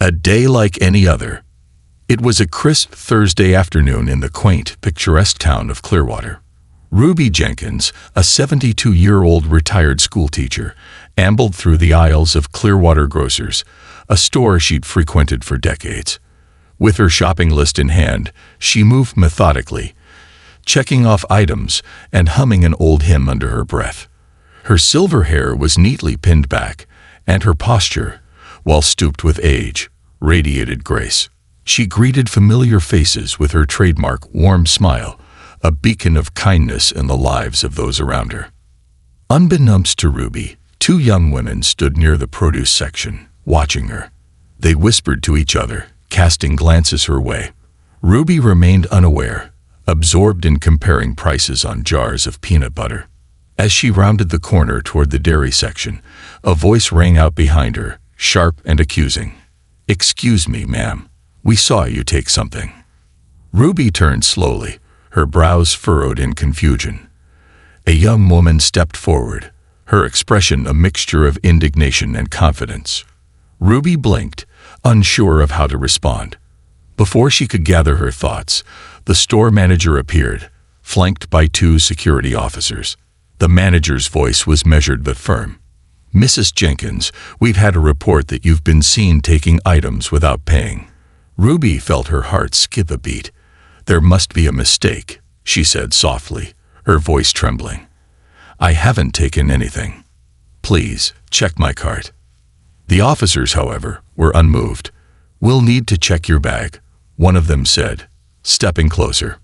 A day like any other. It was a crisp Thursday afternoon in the quaint, picturesque town of Clearwater. Ruby Jenkins, a 72-year-old retired schoolteacher, ambled through the aisles of Clearwater Grocers, a store she'd frequented for decades. With her shopping list in hand, she moved methodically, checking off items and humming an old hymn under her breath. Her silver hair was neatly pinned back, and her posture, while stooped with age, radiated grace. She greeted familiar faces with her trademark warm smile, a beacon of kindness in the lives of those around her. Unbeknownst to Ruby, two young women stood near the produce section, watching her. They whispered to each other, casting glances her way. Ruby remained unaware, absorbed in comparing prices on jars of peanut butter. As she rounded the corner toward the dairy section, a voice rang out behind her, sharp and accusing. "Excuse me, ma'am. We saw you take something." Ruby turned slowly, her brows furrowed in confusion. A young woman stepped forward, her expression a mixture of indignation and confidence. Ruby blinked, unsure of how to respond. Before she could gather her thoughts, the store manager appeared, flanked by two security officers. The manager's voice was measured but firm. "Mrs. Jenkins, we've had a report that you've been seen taking items without paying." Ruby felt her heart skip a beat. "There must be a mistake," she said softly, her voice trembling. "I haven't taken anything. Please, check my cart." The officers, however, were unmoved. "We'll need to check your bag," one of them said, stepping closer.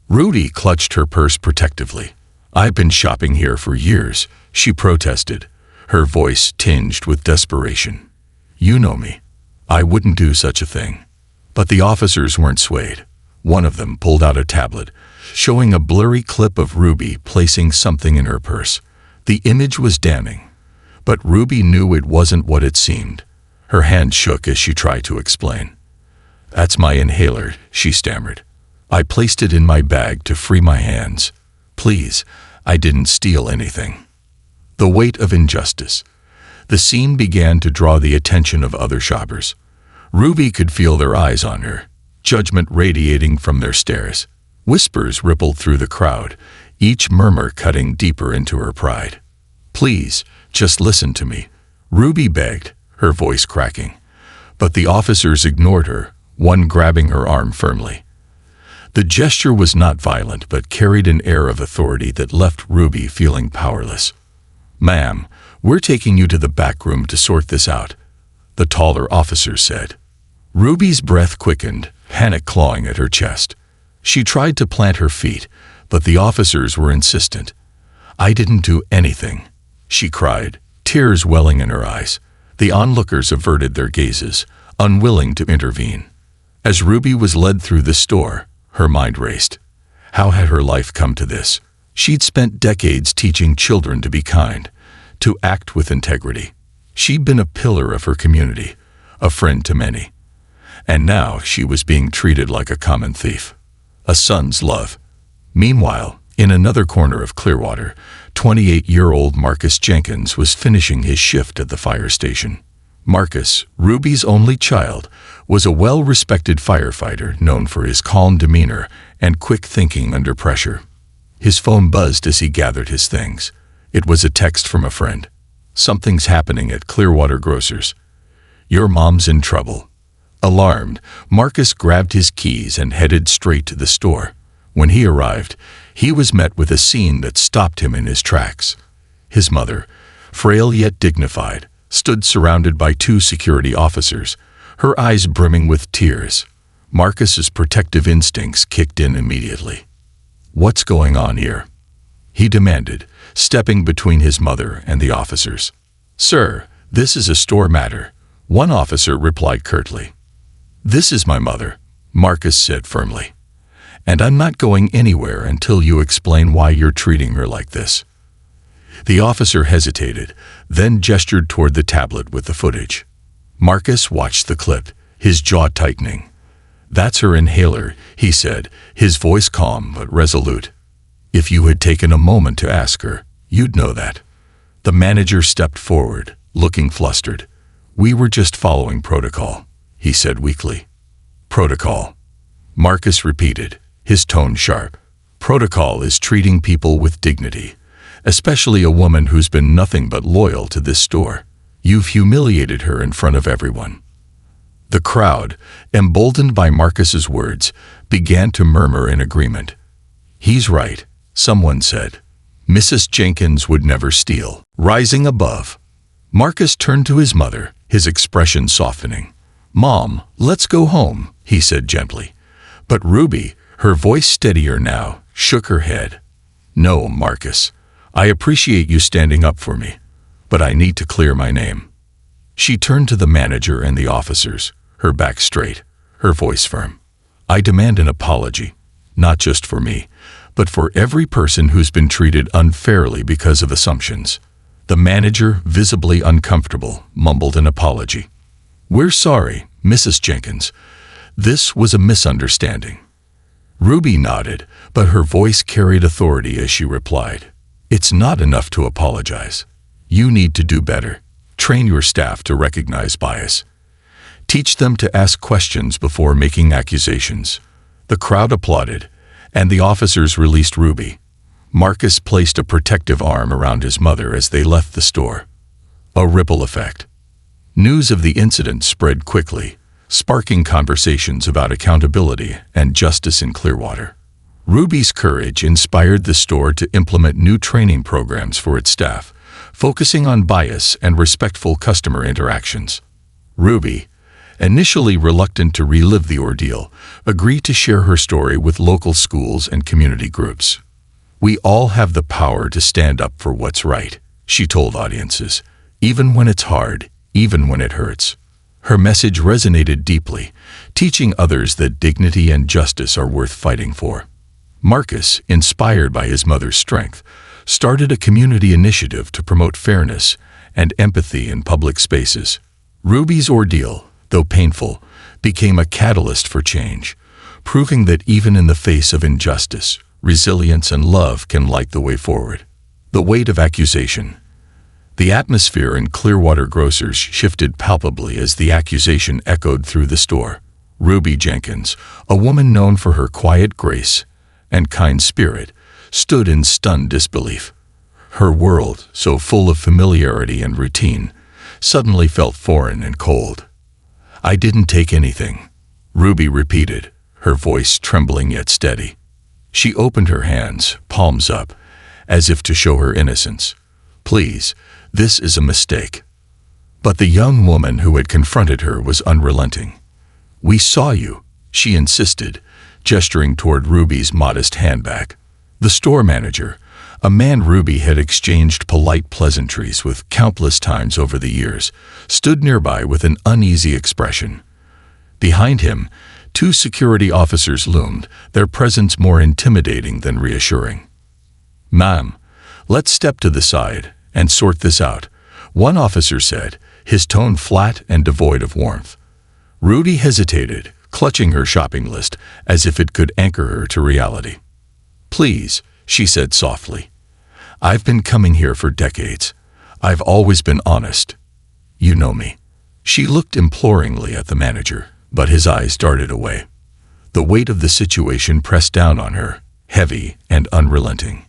Ruby clutched her purse protectively. "I've been shopping here for years," she protested, her voice tinged with desperation. "You know me. I wouldn't do such a thing." But the officers weren't swayed. One of them pulled out a tablet, showing a blurry clip of Ruby placing something in her purse. The image was damning, but Ruby knew it wasn't what it seemed. Her hand shook as she tried to explain. "That's my inhaler," she stammered. "I placed it in my bag to free my hands. Please, I didn't steal anything." The weight of injustice. The scene began to draw the attention of other shoppers. Ruby could feel their eyes on her, judgment radiating from their stares. Whispers rippled through the crowd, each murmur cutting deeper into her pride. "Please, just listen to me," Ruby begged, her voice cracking. But the officers ignored her, one grabbing her arm firmly. The gesture was not violent but carried an air of authority that left Ruby feeling powerless. "Ma'am, we're taking you to the back room to sort this out," the taller officer said. Ruby's breath quickened, panic clawing at her chest. She tried to plant her feet, but the officers were insistent. "I didn't do anything," she cried, tears welling in her eyes. The onlookers averted their gazes, unwilling to intervene. As Ruby was led through the store, her mind raced. How had her life come to this? She'd spent decades teaching children to be kind, to act with integrity. She'd been a pillar of her community, a friend to many. And now she was being treated like a common thief, a son's love. Meanwhile, in another corner of Clearwater, 28-year-old Marcus Jenkins was finishing his shift at the fire station. Marcus, Ruby's only child, was a well-respected firefighter known for his calm demeanor and quick thinking under pressure. His phone buzzed as he gathered his things. It was a text from a friend. "Something's happening at Clearwater Grocers. Your mom's in trouble." Alarmed, Marcus grabbed his keys and headed straight to the store. When he arrived, he was met with a scene that stopped him in his tracks. His mother, frail yet dignified, stood surrounded by two security officers, her eyes brimming with tears. Marcus's protective instincts kicked in immediately. "What's going on here?" he demanded, stepping between his mother and the officers. "Sir, this is a store matter," one officer replied curtly. "This is my mother," Marcus said firmly. "And I'm not going anywhere until you explain why you're treating her like this." The officer hesitated, then gestured toward the tablet with the footage. Marcus watched the clip, his jaw tightening. "That's her inhaler," he said, his voice calm but resolute. "If you had taken a moment to ask her, you'd know that." The manager stepped forward, looking flustered. "We were just following protocol," he said weakly. Protocol, Marcus repeated, his tone sharp. Protocol is treating people with dignity, especially a woman who's been nothing but loyal to this store. You've humiliated her in front of everyone. The crowd, emboldened by Marcus's words, began to murmur in agreement. He's right, someone said. Mrs. Jenkins would never steal. Rising above, Marcus turned to his mother, his expression softening. Mom, let's go home, he said gently. But Ruby, her voice steadier now, shook her head. No, Marcus, I appreciate you standing up for me, but I need to clear my name. She turned to the manager and the officers, her back straight, her voice firm. I demand an apology, not just for me, but for every person who's been treated unfairly because of assumptions. The manager, visibly uncomfortable, mumbled an apology. We're sorry, Mrs. Jenkins. This was a misunderstanding. Ruby nodded, but her voice carried authority as she replied. It's not enough to apologize. You need to do better. Train your staff to recognize bias. Teach them to ask questions before making accusations. The crowd applauded, and the officers released Ruby. Marcus placed a protective arm around his mother as they left the store. A ripple effect. News of the incident spread quickly, sparking conversations about accountability and justice in Clearwater. Ruby's courage inspired the store to implement new training programs for its staff, focusing on bias and respectful customer interactions. Ruby, initially reluctant to relive the ordeal, agreed to share her story with local schools and community groups. We all have the power to stand up for what's right, she told audiences, even when it's hard, even when it hurts. Her message resonated deeply, teaching others that dignity and justice are worth fighting for. Marcus, inspired by his mother's strength, started a community initiative to promote fairness and empathy in public spaces. Ruby's ordeal, though painful, became a catalyst for change, proving that even in the face of injustice, resilience and love can light the way forward. The weight of accusation. The atmosphere in Clearwater Grocers shifted palpably as the accusation echoed through the store. Ruby Jenkins, a woman known for her quiet grace and kind spirit, stood in stunned disbelief. Her world, so full of familiarity and routine, suddenly felt foreign and cold. I didn't take anything, Ruby repeated, her voice trembling yet steady. She opened her hands, palms up, as if to show her innocence. Please, this is a mistake. But the young woman who had confronted her was unrelenting. We saw you, she insisted, gesturing toward Ruby's modest handbag. The store manager, a man Ruby had exchanged polite pleasantries with countless times over the years, stood nearby with an uneasy expression. Behind him, 2 security officers loomed, their presence more intimidating than reassuring. Ma'am, let's step to the side and sort this out, one officer said, his tone flat and devoid of warmth. Ruby hesitated, clutching her shopping list as if it could anchor her to reality. Please, she said softly. I've been coming here for decades. I've always been honest. You know me. She looked imploringly at the manager, but his eyes darted away. The weight of the situation pressed down on her, heavy and unrelenting.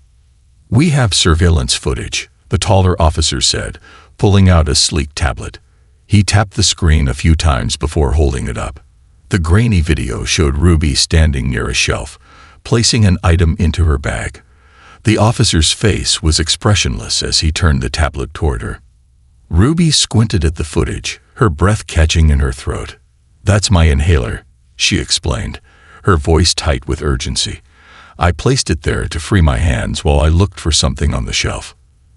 We have surveillance footage, the taller officer said, pulling out a sleek tablet. He tapped the screen a few times before holding it up. The grainy video showed Ruby standing near a shelf, placing an item into her bag. The officer's face was expressionless as he turned the tablet toward her. Ruby squinted at the footage, her breath catching in her throat. That's my inhaler, she explained, her voice tight with urgency. I placed it there to free my hands while I looked for something on the shelf.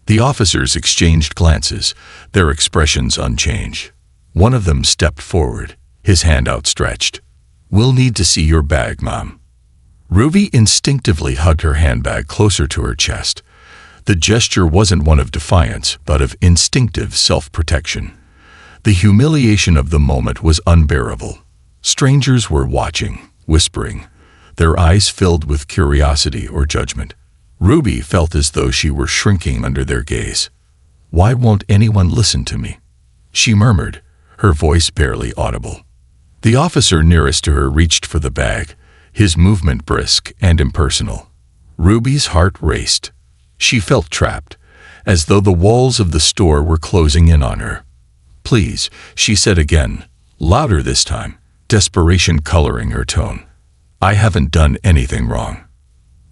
The officers exchanged glances, their expressions unchanged. One of them stepped forward, his hand outstretched. We'll need to see your bag, Mom. Ruby instinctively hugged her handbag closer to her chest. The gesture wasn't one of defiance, but of instinctive self-protection. The humiliation of the moment was unbearable. Strangers were watching, whispering, their eyes filled with curiosity or judgment. Ruby felt as though she were shrinking under their gaze. Why won't anyone listen to me? She murmured, her voice barely audible. The officer nearest to her reached for the bag, his movement brisk and impersonal. Ruby's heart raced. She felt trapped, as though the walls of the store were closing in on her. "Please," she said again, louder this time, desperation coloring her tone. "I haven't done anything wrong."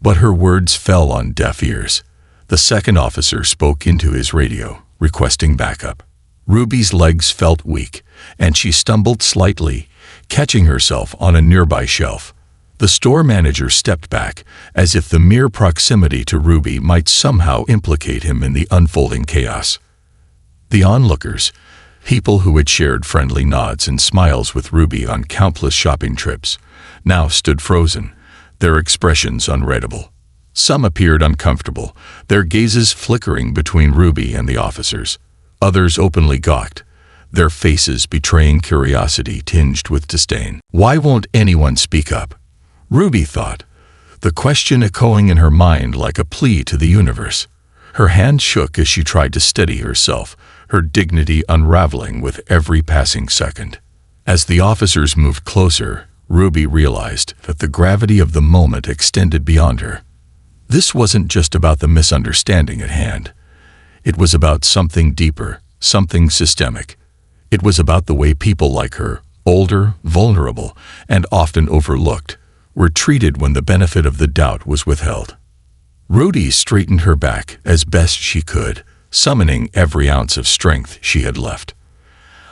But her words fell on deaf ears. The second officer spoke into his radio, requesting backup. Ruby's legs felt weak, and she stumbled slightly, catching herself on a nearby shelf. The store manager stepped back, as if the mere proximity to Ruby might somehow implicate him in the unfolding chaos. The onlookers, people who had shared friendly nods and smiles with Ruby on countless shopping trips, now stood frozen, their expressions unreadable. Some appeared uncomfortable, their gazes flickering between Ruby and the officers. Others openly gawked, their faces betraying curiosity tinged with disdain. Why won't anyone speak up? Ruby thought, the question echoing in her mind like a plea to the universe. Her hand shook as she tried to steady herself, her dignity unraveling with every passing second. As the officers moved closer, Ruby realized that the gravity of the moment extended beyond her. This wasn't just about the misunderstanding at hand. It was about something deeper, something systemic. It was about the way people like her, older, vulnerable, and often overlooked, were treated when the benefit of the doubt was withheld. Ruby straightened her back as best she could, summoning every ounce of strength she had left.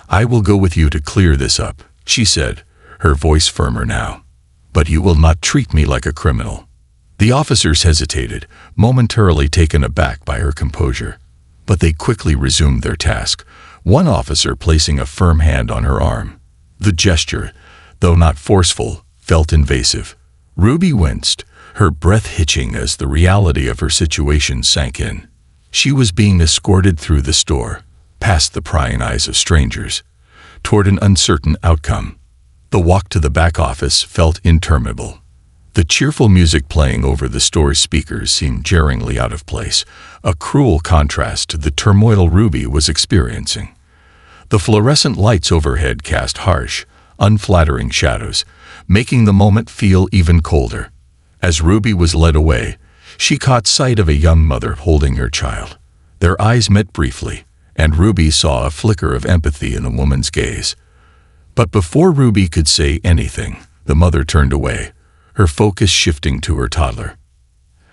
"I will go with you to clear this up," she said, her voice firmer now. "But you will not treat me like a criminal." The officers hesitated, momentarily taken aback by her composure. But they quickly resumed their task, one officer placing a firm hand on her arm. The gesture, though not forceful, felt invasive. Ruby winced, her breath hitching as the reality of her situation sank in. She was being escorted through the store, past the prying eyes of strangers, toward an uncertain outcome. The walk to the back office felt interminable. The cheerful music playing over the store's speakers seemed jarringly out of place, a cruel contrast to the turmoil Ruby was experiencing. The fluorescent lights overhead cast harsh, unflattering shadows, making the moment feel even colder. As Ruby was led away, she caught sight of a young mother holding her child. Their eyes met briefly, and Ruby saw a flicker of empathy in the woman's gaze. But before Ruby could say anything, the mother turned away, her focus shifting to her toddler.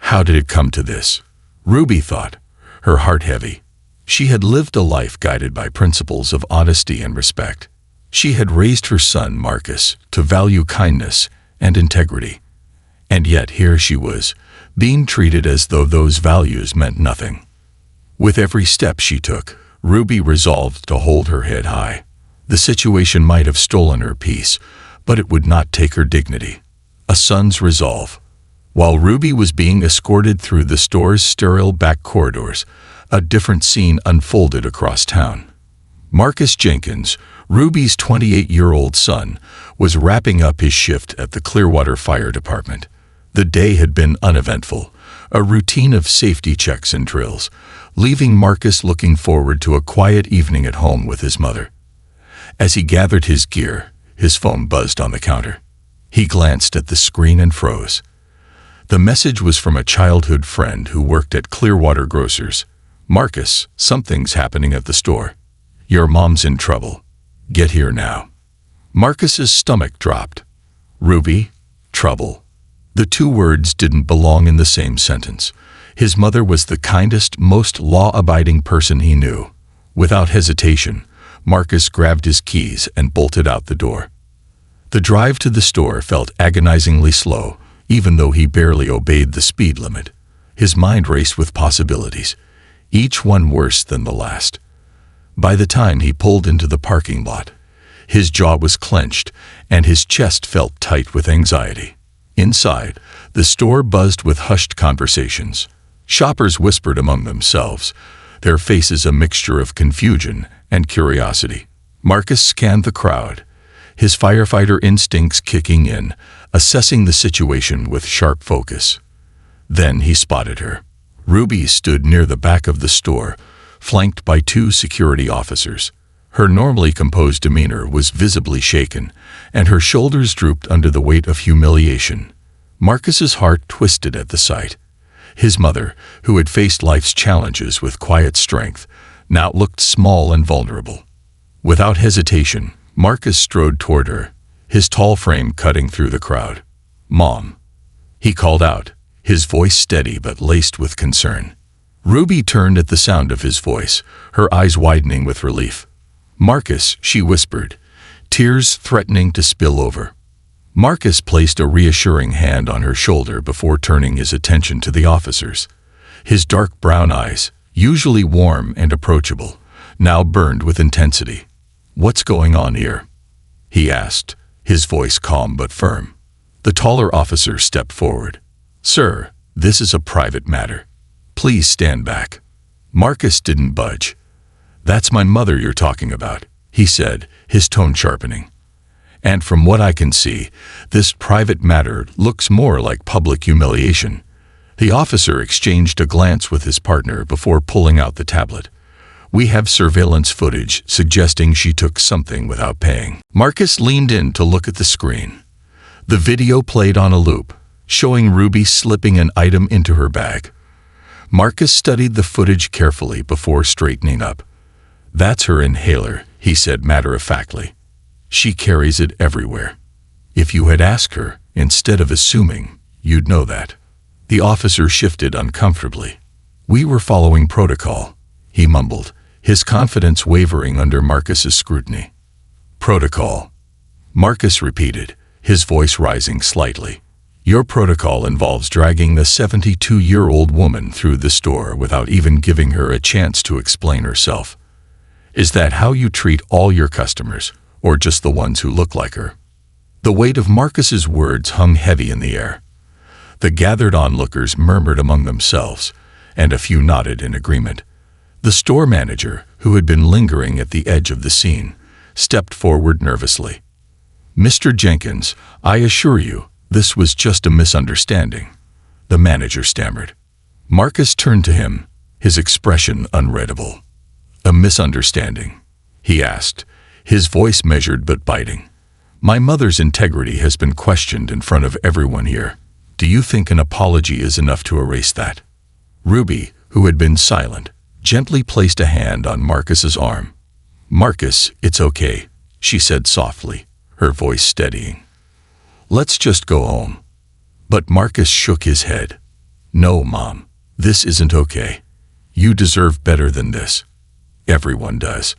How did it come to this? Ruby thought, her heart heavy. She had lived a life guided by principles of honesty and respect. She had raised her son, Marcus, to value kindness and integrity. And yet here she was, being treated as though those values meant nothing. With every step she took, Ruby resolved to hold her head high. The situation might have stolen her peace, but it would not take her dignity. A son's resolve. While Ruby was being escorted through the store's sterile back corridors, a different scene unfolded across town. Marcus Jenkins, Ruby's 28-year-old son, was wrapping up his shift at the Clearwater Fire Department. The day had been uneventful, a routine of safety checks and drills, leaving Marcus looking forward to a quiet evening at home with his mother. As he gathered his gear, his phone buzzed on the counter. He glanced at the screen and froze. The message was from a childhood friend who worked at Clearwater Grocers. "Marcus, something's happening at the store. Your mom's in trouble. Get here now." Marcus's stomach dropped. Ruby, trouble. The two words didn't belong in the same sentence. His mother was the kindest, most law-abiding person he knew. Without hesitation, Marcus grabbed his keys and bolted out the door. The drive to the store felt agonizingly slow, even though he barely obeyed the speed limit. His mind raced with possibilities, each one worse than the last. By the time he pulled into the parking lot, his jaw was clenched and his chest felt tight with anxiety. Inside, the store buzzed with hushed conversations. Shoppers whispered among themselves, their faces a mixture of confusion and curiosity. Marcus scanned the crowd, his firefighter instincts kicking in, assessing the situation with sharp focus. Then he spotted her. Ruby stood near the back of the store, flanked by two security officers. Her normally composed demeanor was visibly shaken, and her shoulders drooped under the weight of humiliation. Marcus's heart twisted at the sight. His mother, who had faced life's challenges with quiet strength, now looked small and vulnerable. Without hesitation, Marcus strode toward her, his tall frame cutting through the crowd. "Mom," he called out, his voice steady but laced with concern. Ruby turned at the sound of his voice, her eyes widening with relief. "Marcus," she whispered, tears threatening to spill over. Marcus placed a reassuring hand on her shoulder before turning his attention to the officers. His dark brown eyes, usually warm and approachable, now burned with intensity. "What's going on here?" he asked, his voice calm but firm. The taller officer stepped forward. "Sir, this is a private matter. Please stand back." Marcus didn't budge. "That's my mother you're talking about," he said, his tone sharpening. "And from what I can see, this private matter looks more like public humiliation." The officer exchanged a glance with his partner before pulling out the tablet. "We have surveillance footage suggesting she took something without paying." Marcus leaned in to look at the screen. The video played on a loop, showing Ruby slipping an item into her bag. Marcus studied the footage carefully before straightening up. "That's her inhaler," he said matter-of-factly. "She carries it everywhere. If you had asked her, instead of assuming, you'd know that." The officer shifted uncomfortably. "We were following protocol," he mumbled, his confidence wavering under Marcus's scrutiny. "Protocol," Marcus repeated, his voice rising slightly. "Your protocol involves dragging the 72-year-old woman through the store without even giving her a chance to explain herself. Is that how you treat all your customers, or just the ones who look like her?" The weight of Marcus's words hung heavy in the air. The gathered onlookers murmured among themselves, and a few nodded in agreement. The store manager, who had been lingering at the edge of the scene, stepped forward nervously. "Mr. Jenkins, I assure you, this was just a misunderstanding," the manager stammered. Marcus turned to him, his expression unreadable. "A misunderstanding?" he asked, his voice measured but biting. "My mother's integrity has been questioned in front of everyone here. Do you think an apology is enough to erase that?" Ruby, who had been silent, gently placed a hand on Marcus's arm. "Marcus, it's okay," she said softly, her voice steadying. "Let's just go home." But Marcus shook his head. "No, Mom, this isn't okay. You deserve better than this. Everyone does."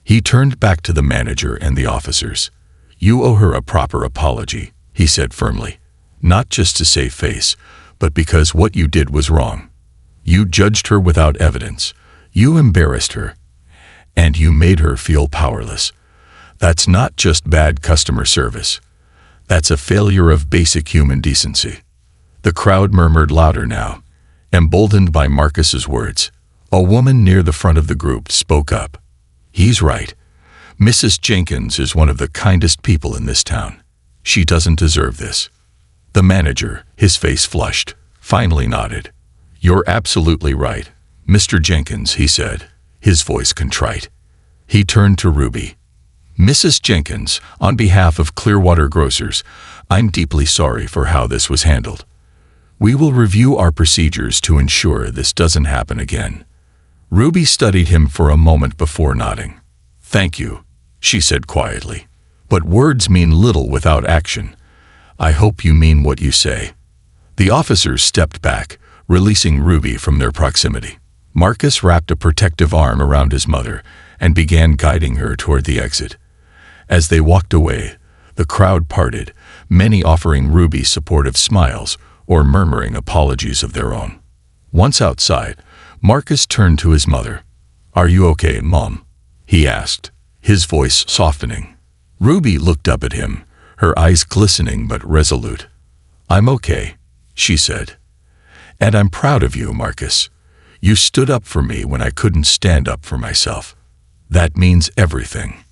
He turned back to the manager and the officers. "You owe her a proper apology," he said firmly. "Not just to save face, but because what you did was wrong. You judged her without evidence. You embarrassed her. And you made her feel powerless. That's not just bad customer service. That's a failure of basic human decency." The crowd murmured louder now, emboldened by Marcus's words. A woman near the front of the group spoke up. "He's right. Mrs. Jenkins is one of the kindest people in this town. She doesn't deserve this." The manager, his face flushed, finally nodded. "You're absolutely right, Mr. Jenkins," he said, his voice contrite. He turned to Ruby. "Mrs. Jenkins, on behalf of Clearwater Grocers, I'm deeply sorry for how this was handled. We will review our procedures to ensure this doesn't happen again." Ruby studied him for a moment before nodding. "Thank you," she said quietly. "But words mean little without action. I hope you mean what you say." The officers stepped back, releasing Ruby from their proximity. Marcus wrapped a protective arm around his mother and began guiding her toward the exit. As they walked away, the crowd parted, many offering Ruby supportive smiles or murmuring apologies of their own. Once outside, Marcus turned to his mother. "Are you okay, Mom?" he asked, his voice softening. Ruby looked up at him, her eyes glistening but resolute. "I'm okay," she said. "And I'm proud of you, Marcus. You stood up for me when I couldn't stand up for myself. That means everything."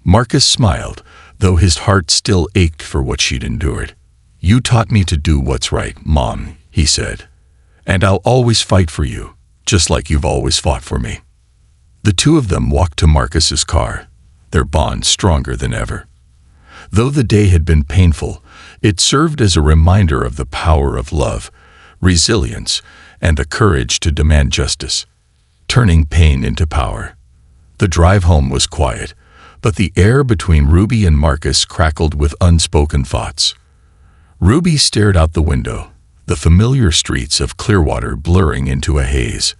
Marcus smiled, though his heart still ached for what she'd endured. "You taught me to do what's right, Mom," he said. "And I'll always fight for you, just like you've always fought for me." The two of them walked to Marcus's car, their bond stronger than ever. Though the day had been painful, it served as a reminder of the power of love, resilience, and the courage to demand justice, turning pain into power. The drive home was quiet, but the air between Ruby and Marcus crackled with unspoken thoughts. Ruby stared out the window, the familiar streets of Clearwater blurring into a haze.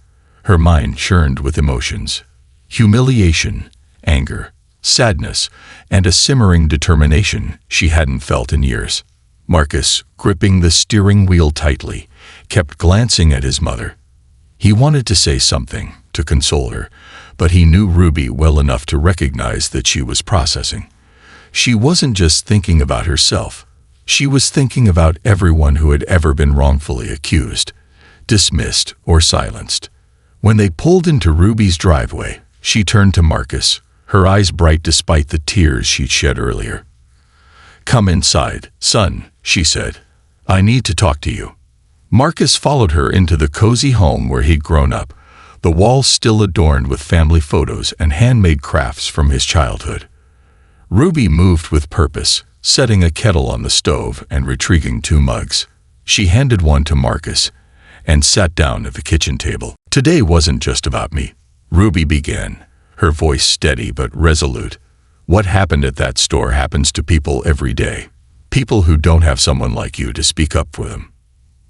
Her mind churned with emotions: humiliation, anger, sadness, and a simmering determination she hadn't felt in years. Marcus, gripping the steering wheel tightly, kept glancing at his mother. He wanted to say something, to console her, but he knew Ruby well enough to recognize that she was processing. She wasn't just thinking about herself. She was thinking about everyone who had ever been wrongfully accused, dismissed, or silenced. When they pulled into Ruby's driveway, she turned to Marcus, her eyes bright despite the tears she'd shed earlier. "Come inside, son," she said. "I need to talk to you." Marcus followed her into the cozy home where he'd grown up, the walls still adorned with family photos and handmade crafts from his childhood. Ruby moved with purpose, setting a kettle on the stove and retrieving 2 mugs. She handed one to Marcus and sat down at the kitchen table. "Today wasn't just about me," Ruby began, her voice steady but resolute. "What happened at that store happens to people every day. People who don't have someone like you to speak up for them."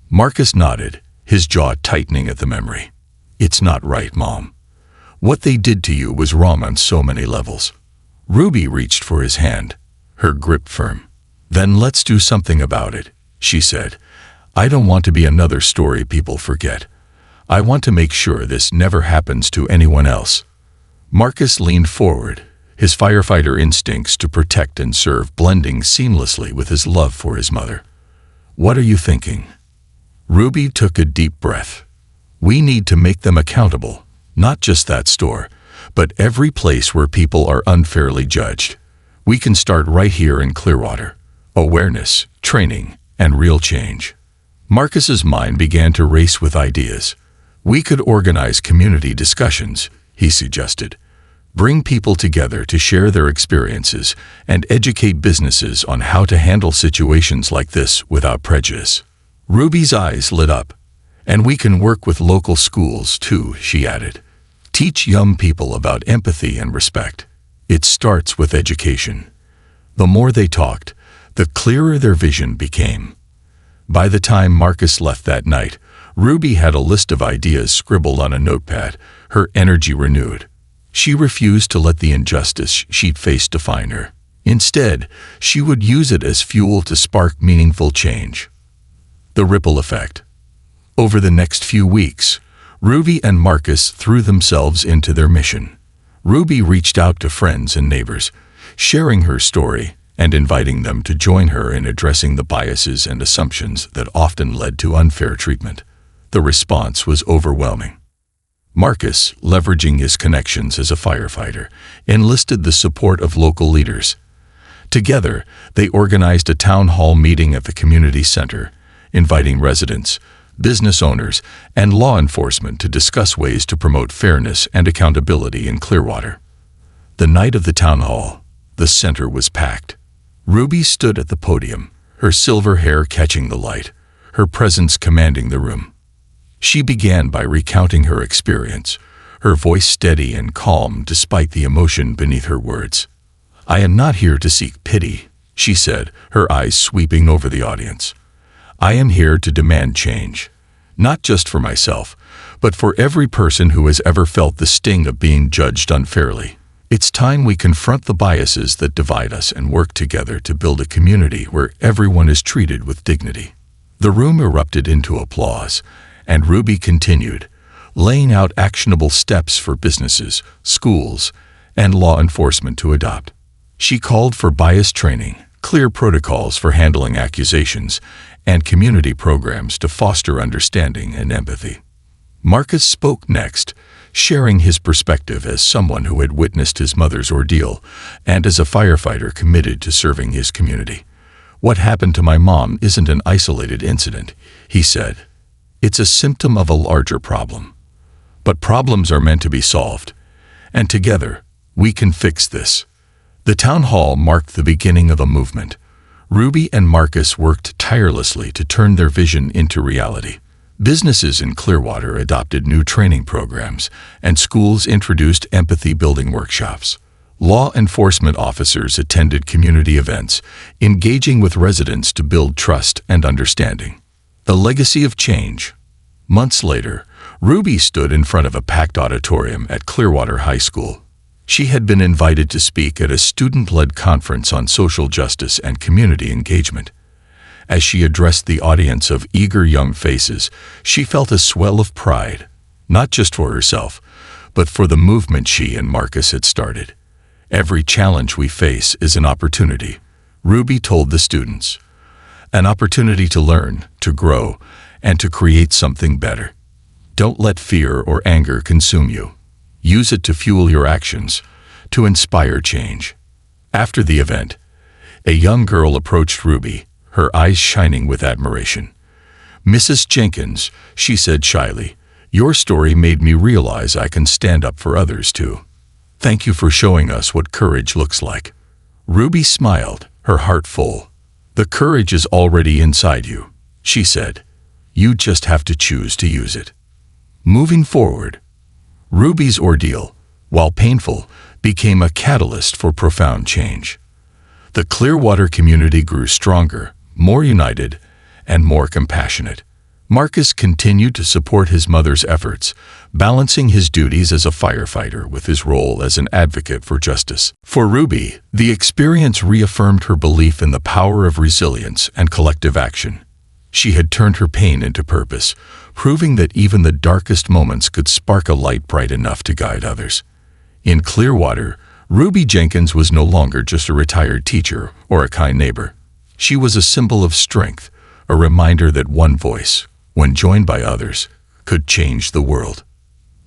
Marcus nodded, his jaw tightening at the memory. "It's not right, Mom. What they did to you was wrong on so many levels." Ruby reached for his hand, her grip firm. "Then let's do something about it," she said. "I don't want to be another story people forget. I want to make sure this never happens to anyone else." Marcus leaned forward, his firefighter instincts to protect and serve blending seamlessly with his love for his mother. "What are you thinking?" Ruby took a deep breath. "We need to make them accountable, not just that store, but every place where people are unfairly judged. We can start right here in Clearwater. Awareness, training, and real change." Marcus's mind began to race with ideas. "We could organize community discussions," he suggested. "Bring people together to share their experiences and educate businesses on how to handle situations like this without prejudice." Ruby's eyes lit up. "And we can work with local schools too," she added. "Teach young people about empathy and respect. It starts with education." The more they talked, the clearer their vision became. By the time Marcus left that night, Ruby had a list of ideas scribbled on a notepad, her energy renewed. She refused to let the injustice she'd faced define her. Instead, she would use it as fuel to spark meaningful change. The ripple effect. Over the next few weeks, Ruby and Marcus threw themselves into their mission. Ruby reached out to friends and neighbors, sharing her story and inviting them to join her in addressing the biases and assumptions that often led to unfair treatment. The response was overwhelming. Marcus, leveraging his connections as a firefighter, enlisted the support of local leaders. Together, they organized a town hall meeting at the community center, inviting residents, business owners, and law enforcement to discuss ways to promote fairness and accountability in Clearwater. The night of the town hall, the center was packed. Ruby stood at the podium, her silver hair catching the light, her presence commanding the room. She began by recounting her experience, her voice steady and calm despite the emotion beneath her words. "I am not here to seek pity," she said, her eyes sweeping over the audience. "I am here to demand change, not just for myself, but for every person who has ever felt the sting of being judged unfairly. It's time we confront the biases that divide us and work together to build a community where everyone is treated with dignity." The room erupted into applause, and Ruby continued, laying out actionable steps for businesses, schools, and law enforcement to adopt. She called for bias training, clear protocols for handling accusations, and community programs to foster understanding and empathy. Marcus spoke next, sharing his perspective as someone who had witnessed his mother's ordeal and as a firefighter committed to serving his community. "What happened to my mom isn't an isolated incident," he said. "It's a symptom of a larger problem. But problems are meant to be solved, And together, we can fix this. The town hall marked the beginning of a movement. Ruby and Marcus worked tirelessly to turn their vision into reality. Businesses in Clearwater adopted new training programs, and schools introduced empathy-building workshops. Law enforcement officers attended community events, engaging with residents to build trust and understanding. A legacy of change. Months later, Ruby stood in front of a packed auditorium at Clearwater High School. She had been invited to speak at a student-led conference on social justice and community engagement. As she addressed the audience of eager young faces, she felt a swell of pride, not just for herself, but for the movement she and Marcus had started. Every challenge we face is an opportunity, Ruby told the students. An opportunity to learn, to grow, and to create something better. Don't let fear or anger consume you. Use it to fuel your actions, to inspire change. After the event, a young girl approached Ruby, her eyes shining with admiration. "Mrs. Jenkins," she said shyly, "your story made me realize I can stand up for others too. Thank you for showing us what courage looks like." Ruby smiled, her heart full. "The courage is already inside you," she said. "You just have to choose to use it." Moving forward, Ruby's ordeal, while painful, became a catalyst for profound change. The Clearwater community grew stronger, more united, and more compassionate. Marcus continued to support his mother's efforts, balancing his duties as a firefighter with his role as an advocate for justice. For Ruby, the experience reaffirmed her belief in the power of resilience and collective action. She had turned her pain into purpose, proving that even the darkest moments could spark a light bright enough to guide others. In Clearwater, Ruby Jenkins was no longer just a retired teacher or a kind neighbor. She was a symbol of strength, a reminder that one voice, when joined by others, could change the world.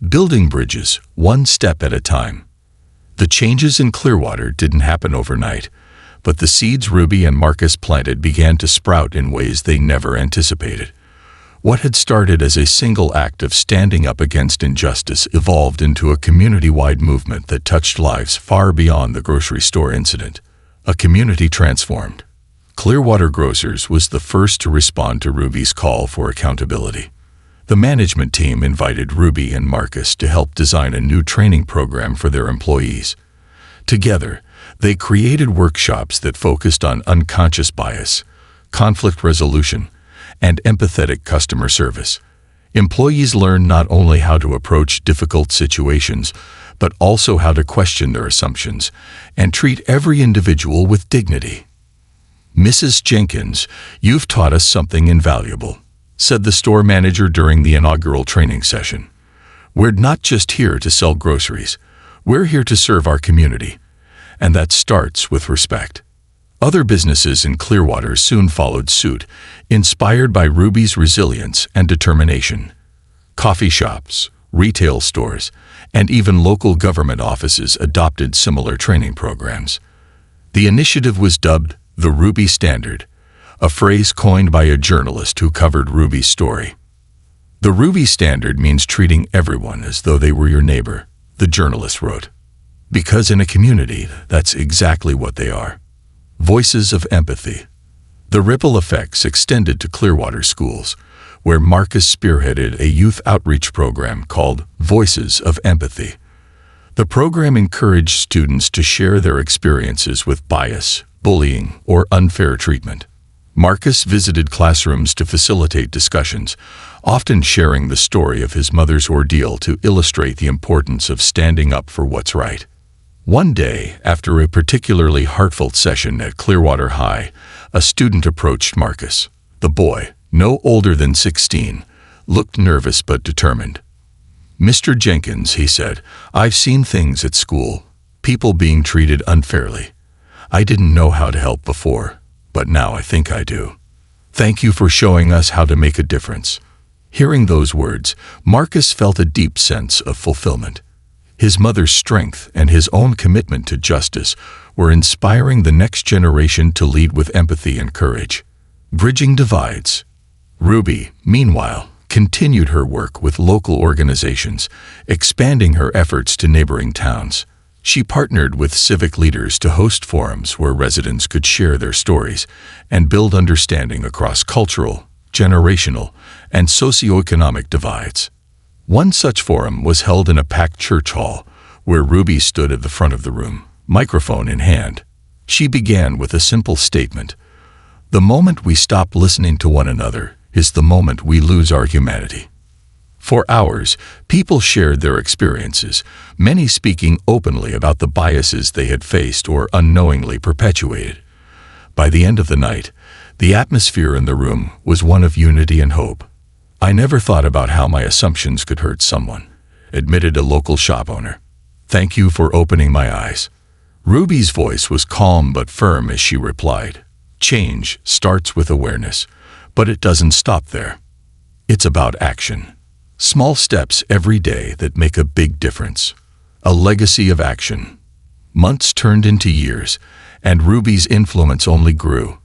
Building bridges, one step at a time. The changes in Clearwater didn't happen overnight, but the seeds Ruby and Marcus planted began to sprout in ways they never anticipated. What had started as a single act of standing up against injustice evolved into a community-wide movement that touched lives far beyond the grocery store incident. A community transformed. Clearwater Grocers was the first to respond to Ruby's call for accountability. The management team invited Ruby and Marcus to help design a new training program for their employees. Together, they created workshops that focused on unconscious bias, conflict resolution, and empathetic customer service. Employees learned not only how to approach difficult situations, but also how to question their assumptions and treat every individual with dignity. "Mrs. Jenkins, you've taught us something invaluable," said the store manager during the inaugural training session. "We're not just here to sell groceries. We're here to serve our community. And that starts with respect." Other businesses in Clearwater soon followed suit, inspired by Ruby's resilience and determination. Coffee shops, retail stores, and even local government offices adopted similar training programs. The initiative was dubbed the Ruby Standard, a phrase coined by a journalist who covered Ruby's story. "The Ruby Standard means treating everyone as though they were your neighbor," the journalist wrote. "Because in a community, that's exactly what they are. Voices of empathy." The ripple effects extended to Clearwater schools, where Marcus spearheaded a youth outreach program called Voices of Empathy. The program encouraged students to share their experiences with bias, bullying, or unfair treatment. Marcus visited classrooms to facilitate discussions, often sharing the story of his mother's ordeal to illustrate the importance of standing up for what's right. One day, after a particularly heartfelt session at Clearwater High, a student approached Marcus. The boy, no older than 16, looked nervous but determined. "Mr. Jenkins," he said, "I've seen things at school, people being treated unfairly. I didn't know how to help before, but now I think I do. Thank you for showing us how to make a difference." Hearing those words, Marcus felt a deep sense of fulfillment. His mother's strength and his own commitment to justice were inspiring the next generation to lead with empathy and courage. Bridging divides. Ruby, meanwhile, continued her work with local organizations, expanding her efforts to neighboring towns. She partnered with civic leaders to host forums where residents could share their stories and build understanding across cultural, generational, and socioeconomic divides. One such forum was held in a packed church hall, where Ruby stood at the front of the room, microphone in hand. She began with a simple statement: "The moment we stop listening to one another is the moment we lose our humanity." For hours, people shared their experiences, many speaking openly about the biases they had faced or unknowingly perpetuated. By the end of the night, the atmosphere in the room was one of unity and hope. "I never thought about how my assumptions could hurt someone," admitted a local shop owner. "Thank you for opening my eyes." Ruby's voice was calm but firm as she replied, "Change starts with awareness, but it doesn't stop there. It's about action. Small steps every day that make a big difference. A legacy of action." Months turned into years, and Ruby's influence only grew.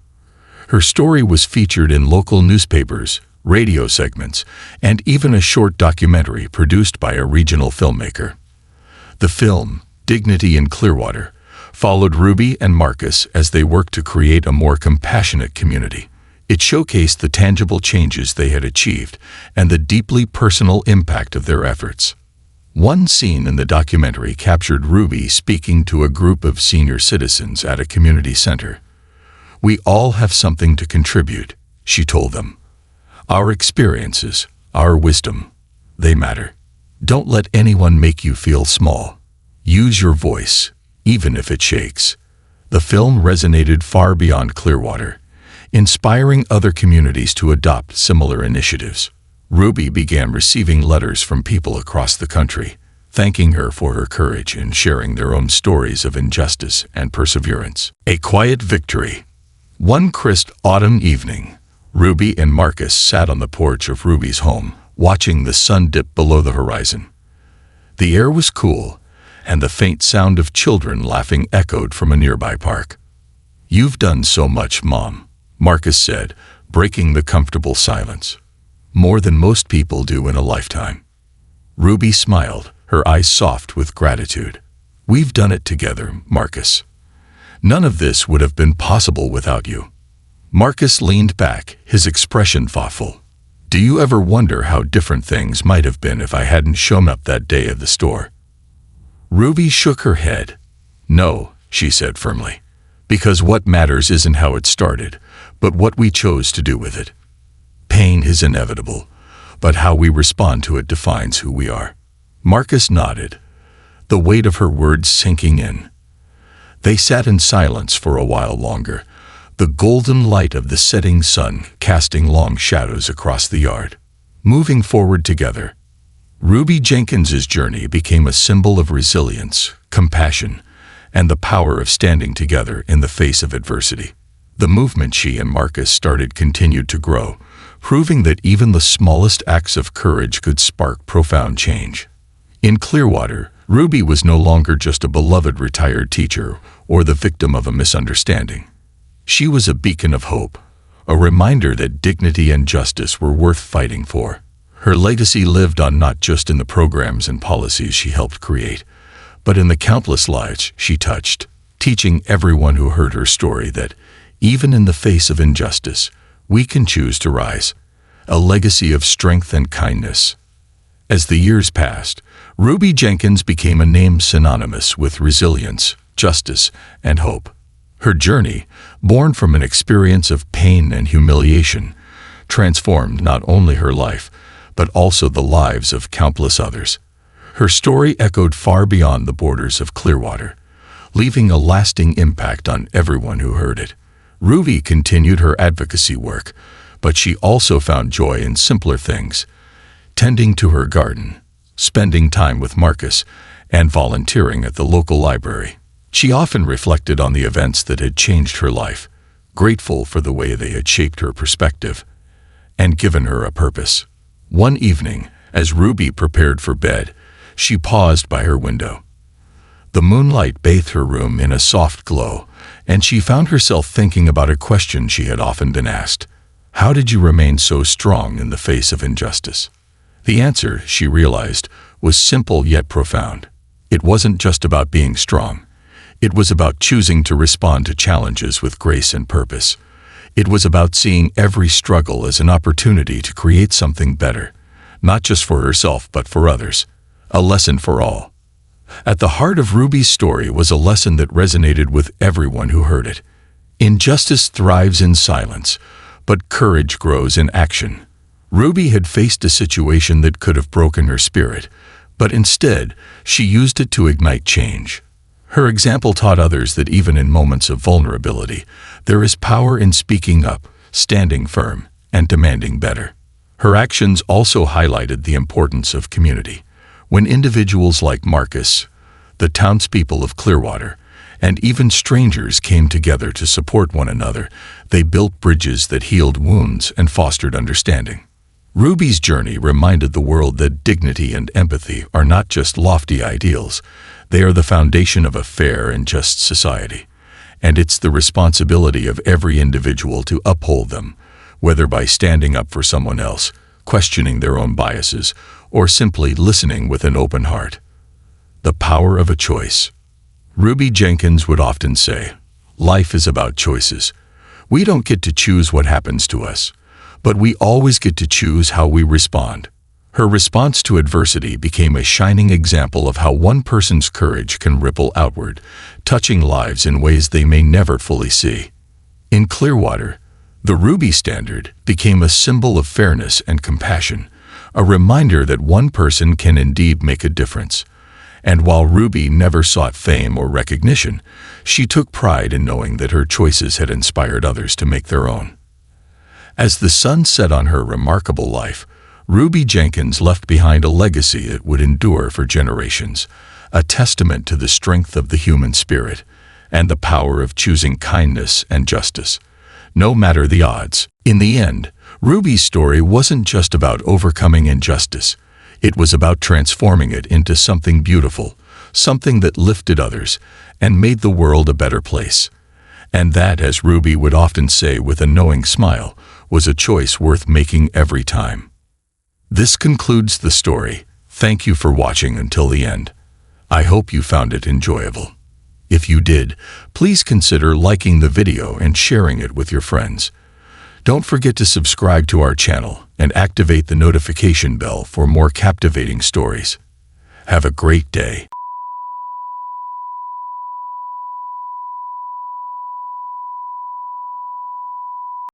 Her story was featured in local newspapers, radio segments, and even a short documentary produced by a regional filmmaker. The film, Dignity in Clearwater, followed Ruby and Marcus as they worked to create a more compassionate community. It showcased the tangible changes they had achieved and the deeply personal impact of their efforts. One scene in the documentary captured Ruby speaking to a group of senior citizens at a community center. "We all have something to contribute," she told them. "Our experiences, our wisdom, they matter. Don't let anyone make you feel small. Use your voice, even if it shakes." The film resonated far beyond Clearwater, inspiring other communities to adopt similar initiatives. Ruby began receiving letters from people across the country, thanking her for her courage in sharing their own stories of injustice and perseverance. A quiet victory. One crisp autumn evening, Ruby and Marcus sat on the porch of Ruby's home, watching the sun dip below the horizon. The air was cool, and the faint sound of children laughing echoed from a nearby park. "You've done so much, Mom," Marcus said, breaking the comfortable silence. "More than most people do in a lifetime." Ruby smiled, her eyes soft with gratitude. "We've done it together, Marcus. None of this would have been possible without you." Marcus leaned back, his expression thoughtful. "Do you ever wonder how different things might have been if I hadn't shown up that day at the store?" Ruby shook her head. "No," she said firmly, "because what matters isn't how it started, but what we chose to do with it. Pain is inevitable, but how we respond to it defines who we are." Marcus nodded, the weight of her words sinking in. They sat in silence for a while longer, the golden light of the setting sun casting long shadows across the yard. Moving forward together, Ruby Jenkins's journey became a symbol of resilience, compassion, and the power of standing together in the face of adversity. The movement she and Marcus started continued to grow, proving that even the smallest acts of courage could spark profound change. In Clearwater, Ruby was no longer just a beloved retired teacher or the victim of a misunderstanding. She was a beacon of hope, a reminder that dignity and justice were worth fighting for. Her legacy lived on not just in the programs and policies she helped create, but in the countless lives she touched, teaching everyone who heard her story that, even in the face of injustice, we can choose to rise. A legacy of strength and kindness. As the years passed, Ruby Jenkins became a name synonymous with resilience, justice, and hope. Her journey, born from an experience of pain and humiliation, transformed not only her life, but also the lives of countless others. Her story echoed far beyond the borders of Clearwater, leaving a lasting impact on everyone who heard it. Ruby continued her advocacy work, but she also found joy in simpler things: tending to her garden, spending time with Marcus, and volunteering at the local library. She often reflected on the events that had changed her life, grateful for the way they had shaped her perspective and given her a purpose. One evening, as Ruby prepared for bed, she paused by her window. The moonlight bathed her room in a soft glow, and she found herself thinking about a question she had often been asked: How did you remain so strong in the face of injustice? The answer, she realized, was simple yet profound. It wasn't just about being strong. It was about choosing to respond to challenges with grace and purpose. It was about seeing every struggle as an opportunity to create something better, not just for herself but for others. A lesson for all. At the heart of Ruby's story was a lesson that resonated with everyone who heard it. Injustice thrives in silence, but courage grows in action. Ruby had faced a situation that could have broken her spirit, but instead, she used it to ignite change. Her example taught others that even in moments of vulnerability, there is power in speaking up, standing firm, and demanding better. Her actions also highlighted the importance of community. When individuals like Marcus, the townspeople of Clearwater, and even strangers came together to support one another, they built bridges that healed wounds and fostered understanding. Ruby's journey reminded the world that dignity and empathy are not just lofty ideals, they are the foundation of a fair and just society. And it's the responsibility of every individual to uphold them, whether by standing up for someone else, questioning their own biases, or simply listening with an open heart. The power of a choice. Ruby Jenkins would often say, "Life is about choices. We don't get to choose what happens to us, but we always get to choose how we respond." Her response to adversity became a shining example of how one person's courage can ripple outward, touching lives in ways they may never fully see. In Clearwater, the Ruby Standard became a symbol of fairness and compassion, a reminder that one person can indeed make a difference. And while Ruby never sought fame or recognition, she took pride in knowing that her choices had inspired others to make their own. As the sun set on her remarkable life, Ruby Jenkins left behind a legacy that would endure for generations, a testament to the strength of the human spirit and the power of choosing kindness and justice, no matter the odds. In the end, Ruby's story wasn't just about overcoming injustice. It was about transforming it into something beautiful, something that lifted others and made the world a better place. And that, as Ruby would often say with a knowing smile, was a choice worth making every time. This concludes the story. Thank you for watching until the end. I hope you found it enjoyable. If you did, please consider liking the video and sharing it with your friends. Don't forget to subscribe to our channel and activate the notification bell for more captivating stories. Have a great day.